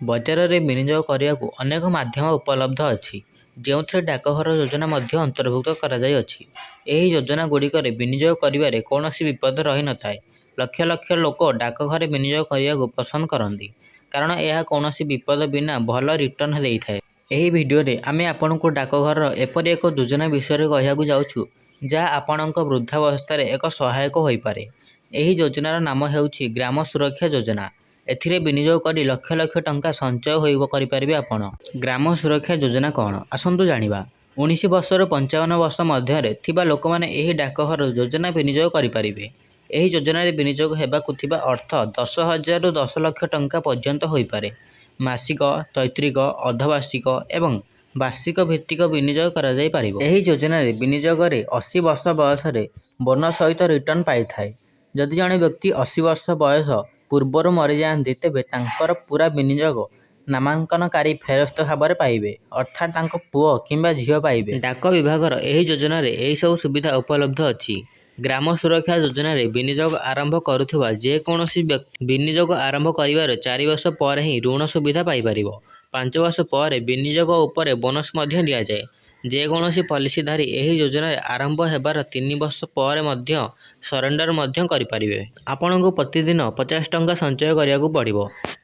ବଜାରରେ ବିନିଯୋଗ କରିବାକୁ ଅନେକ ମାଧ୍ୟମ ଉପଲବ୍ଧ ଅଛି, ଯେଉଁଥିରେ ଡାକଘର ଯୋଜନା ମଧ୍ୟ ଅନ୍ତର୍ଭୁକ୍ତ କରାଯାଇଅଛି। ଏହି ଯୋଜନା ଗୁଡ଼ିକରେ ବିନିଯୋଗ କରିବାରେ କୌଣସି ବିପଦ ରହିନଥାଏ। ଲକ୍ଷ ଲକ୍ଷ ଲୋକ ଡାକଘରେ ବିନିଯୋଗ କରିବାକୁ ପସନ୍ଦ କରନ୍ତି, କାରଣ ଏହା କୌଣସି ବିପଦ ବିନା ଭଲ ରିଟର୍ଣ୍ଣ ଦେଇଥାଏ। ଏହି ଭିଡ଼ିଓରେ ଆମେ ଆପଣଙ୍କୁ ଡାକଘରର ଏପରି ଏକ ଯୋଜନା ବିଷୟରେ କହିବାକୁ ଯାଉଛୁ, ଯାହା ଆପଣଙ୍କ ବୃଦ୍ଧାବସ୍ଥାରେ ଏକ ସହାୟକ ହୋଇପାରେ। ଏହି ଯୋଜନାର ନାମ ହେଉଛି ଗ୍ରାମ ସୁରକ୍ଷା ଯୋଜନା। ଏଥିରେ ବିନିଯୋଗ କରି ଲକ୍ଷ ଲକ୍ଷ ଟଙ୍କା ସଞ୍ଚୟ କରିପାରିବେ ଆପଣ। ଗ୍ରାମ ସୁରକ୍ଷା ଯୋଜନା କ'ଣ? ଆସନ୍ତୁ ଜାଣିବା। 19 ବର୍ଷରୁ 55 ବର୍ଷ ମଧ୍ୟରେ ଥିବା ଲୋକମାନେ ଏହି ଡାକଘର ଯୋଜନା ବିନିଯୋଗ କରିପାରିବେ। ଏହି ଯୋଜନାରେ ବିନିଯୋଗ ହେବାକୁ ଥିବା ଅର୍ଥ 10,000ରୁ 10 ଲକ୍ଷ ଟଙ୍କା ପର୍ଯ୍ୟନ୍ତ ହୋଇପାରେ। ମାସିକ, ଚୈତ୍ରିକ, ଅର୍ଦ୍ଧବାର୍ଷିକ ଏବଂ ବାର୍ଷିକ ଭିତ୍ତିକ ବିନିଯୋଗ କରାଯାଇପାରିବ। ଏହି ଯୋଜନାରେ ବିନିଯୋଗରେ 80 ବର୍ଷ ବୟସରେ ବୋନସ୍ ସହିତ ରିଟର୍ଣ୍ଣ ପାଇଥାଏ। ଯଦି ଜଣେ ବ୍ୟକ୍ତି 80 ବର୍ଷ ବୟସ ପୂର୍ବରୁ ମରିଯାଆନ୍ତି, ତେବେ ତାଙ୍କର ପୂରା ବିନିଯୋଗ ନାମାଙ୍କନକାରୀ ଫେରସ୍ତ ଭାବରେ ପାଇବେ, ଅର୍ଥାତ୍ ତାଙ୍କ ପୁଅ କିମ୍ବା ଝିଅ ପାଇବେ। ଡାକ ବିଭାଗର ଏହି ଯୋଜନାରେ ଏହିସବୁ ସୁବିଧା ଉପଲବ୍ଧ ଅଛି। ଗ୍ରାମ ସୁରକ୍ଷା ଯୋଜନାରେ ବିନିଯୋଗ ଆରମ୍ଭ କରୁଥିବା ଯେକୌଣସି ବ୍ୟକ୍ତି ବିନିଯୋଗ ଆରମ୍ଭ କରିବାର 4 ବର୍ଷ ପରେ ହିଁ ଋଣ ସୁବିଧା ପାଇପାରିବ। 5 ବର୍ଷ ପରେ ବିନିଯୋଗ ଉପରେ ବୋନସ୍ ମଧ୍ୟ ଦିଆଯାଏ। ଯେକୌଣସି ପଲିସିଧାରୀ ଏହି ଯୋଜନାରେ ଆରମ୍ଭ ହେବାର 3 ବର୍ଷ ପରେ ମଧ୍ୟ ସରେଣ୍ଡର ମଧ୍ୟ କରିପାରିବେ। ଆପଣଙ୍କୁ ପ୍ରତିଦିନ 50 ଟଙ୍କା ସଞ୍ଚୟ କରିବାକୁ ପଡ଼ିବ।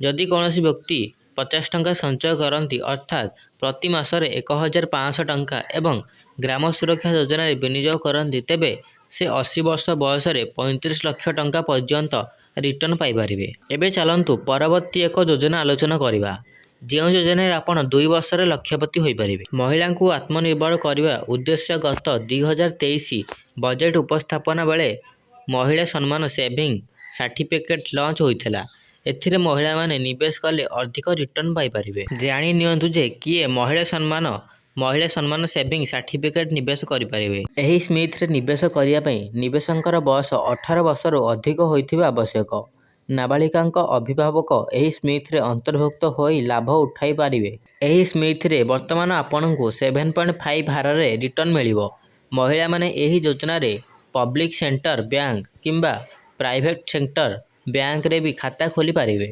ଯଦି କୌଣସି ବ୍ୟକ୍ତି 50 ଟଙ୍କା ସଞ୍ଚୟ କରନ୍ତି, ଅର୍ଥାତ୍ ପ୍ରତି ମାସରେ 1,500 ଟଙ୍କା ଏବଂ ଗ୍ରାମ ସୁରକ୍ଷା ଯୋଜନାରେ ବିନିଯୋଗ କରନ୍ତି, ତେବେ ସେ 80 ବର୍ଷ ବୟସରେ 35 ଲକ୍ଷ ଟଙ୍କା ପର୍ଯ୍ୟନ୍ତ ରିଟର୍ଣ୍ଣ ପାଇପାରିବେ। ଏବେ ଚାଲନ୍ତୁ ପରବର୍ତ୍ତୀ ଏକ ଯୋଜନା ଆଲୋଚନା କରିବା, ଯେଉଁ ଯୋଜନାରେ ଆପଣ 2 ବର୍ଷରେ ଲକ୍ଷପତି ହୋଇପାରିବେ। ମହିଳାଙ୍କୁ ଆତ୍ମନିର୍ଭର କରିବା ଉଦ୍ଦେଶ୍ୟ ଗତ 2023 ବଜେଟ୍ ଉପସ୍ଥାପନା ବେଳେ ମହିଳା ସମ୍ମାନ ସେଭିଂ ସାର୍ଟିଫିକେଟ୍ ଲଞ୍ଚ ହୋଇଥିଲା। ଏଥିରେ ମହିଳାମାନେ ନିବେଶ କଲେ ଅଧିକ ରିଟର୍ଣ୍ଣ ପାଇପାରିବେ। ଜାଣି ନିଅନ୍ତୁ ଯେ କିଏ ମହିଳା ସମ୍ମାନ ସେଭିଂ ସାର୍ଟିଫିକେଟ୍ ନିବେଶ କରିପାରିବେ। ଏହି ସ୍ମିଥରେ ନିବେଶ କରିବା ପାଇଁ ନିବେଶକଙ୍କର ବୟସ 18 ବର୍ଷରୁ ଅଧିକ ହୋଇଥିବା ଆବଶ୍ୟକ। ନାବାଳିକାଙ୍କ ଅଭିଭାବକ ଏହି ସ୍ମିଥରେ ଅନ୍ତର୍ଭୁକ୍ତ ହୋଇ ଲାଭ ଉଠାଇ ପାରିବେ। ଏହି ସ୍ମିଥରେ ବର୍ତ୍ତମାନ ଆପଣଙ୍କୁ 7.5 ହାରରେ ରିଟର୍ଣ୍ଣ ମିଳିବ। ମହିଳାମାନେ ଏହି ଯୋଜନାରେ ପବ୍ଲିକ୍ ସେକ୍ଟର ବ୍ୟାଙ୍କ କିମ୍ବା ପ୍ରାଇଭେଟ୍ ସେକ୍ଟର ବ୍ୟାଙ୍କରେ ବି ଖାତା ଖୋଲିପାରିବେ।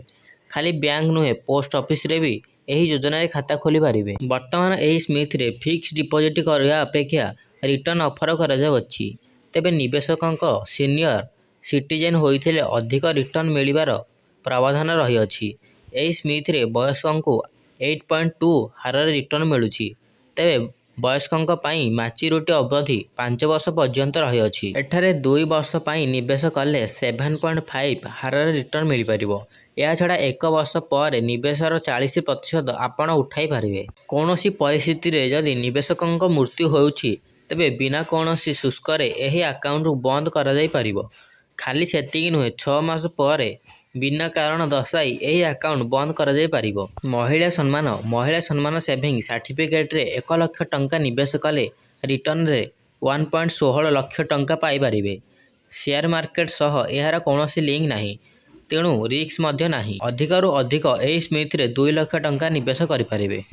ଖାଲି ବ୍ୟାଙ୍କ ନୁହେଁ, ପୋଷ୍ଟ ଅଫିସରେ ବି ଏହି ଯୋଜନାରେ ଖାତା ଖୋଲିପାରିବେ। ବର୍ତ୍ତମାନ ଏହି ସ୍ମିଥରେ ଫିକ୍ସଡ ଡିପୋଜିଟ୍ କରିବା ଅପେକ୍ଷା ରିଟର୍ଣ୍ଣ ଅଫର କରାଯାଉଅଛି। ତେବେ ନିବେଶକଙ୍କ ସିନିୟର ସିଟିଜେନ୍ ହୋଇଥିଲେ ଅଧିକ ରିଟର୍ଣ୍ଣ ମିଳିବାର ପ୍ରାବଧାନ ରହିଅଛି। ଏହି ସ୍ମିଥରେ ବୟସ୍କଙ୍କୁ 8.2 ହାରରେ ରିଟର୍ଣ୍ଣ ମିଳୁଛି, ତେବେ ବୟସ୍କଙ୍କ ପାଇଁ ମାଚ୍ୟୁରିଟି ଅବଧି 5 ବର୍ଷ ପର୍ଯ୍ୟନ୍ତ ରହିଅଛି। ଏଠାରେ 2 ବର୍ଷ ପାଇଁ ନିବେଶ କଲେ 7.5 ହାରରେ ରିଟର୍ଣ୍ଣ ମିଳିପାରିବ। ଏହାଛଡ଼ା 1 ବର୍ଷ ପରେ ନିବେଶର 40% ଆପଣ ଉଠାଇ ପାରିବେ। କୌଣସି ପରିସ୍ଥିତିରେ ଯଦି ନିବେଶକଙ୍କ ମୃତ୍ୟୁ ହେଉଛି, ତେବେ ବିନା କୌଣସି ଶୁଳ୍କରେ ଏହି ଆକାଉଣ୍ଟକୁ ବନ୍ଦ କରାଯାଇପାରିବ। ଖାଲି ସେତିକି ନୁହେଁ, 6 ମାସ ପରେ ବିନା କାରଣ ଦର୍ଶାଇ ଏହି ଆକାଉଣ୍ଟ ବନ୍ଦ କରାଯାଇପାରିବ। ମହିଳା ସମ୍ମାନ ସେଭିଂ ସାର୍ଟିଫିକେଟରେ 1 ଲକ୍ଷ ଟଙ୍କା ନିବେଶ କଲେ ରିଟର୍ଣ୍ଣରେ 1.16 ଲକ୍ଷ ଟଙ୍କା ପାଇପାରିବେ। ସେୟାର ମାର୍କେଟ ସହ ଏହାର କୌଣସି ଲିଙ୍କ ନାହିଁ, ତେଣୁ ରିସ୍କ ମଧ୍ୟ ନାହିଁ। ଅଧିକରୁ ଅଧିକ ଏହି ସ୍ମିଥରେ 2 ଲକ୍ଷ ଟଙ୍କା ନିବେଶ କରିପାରିବେ।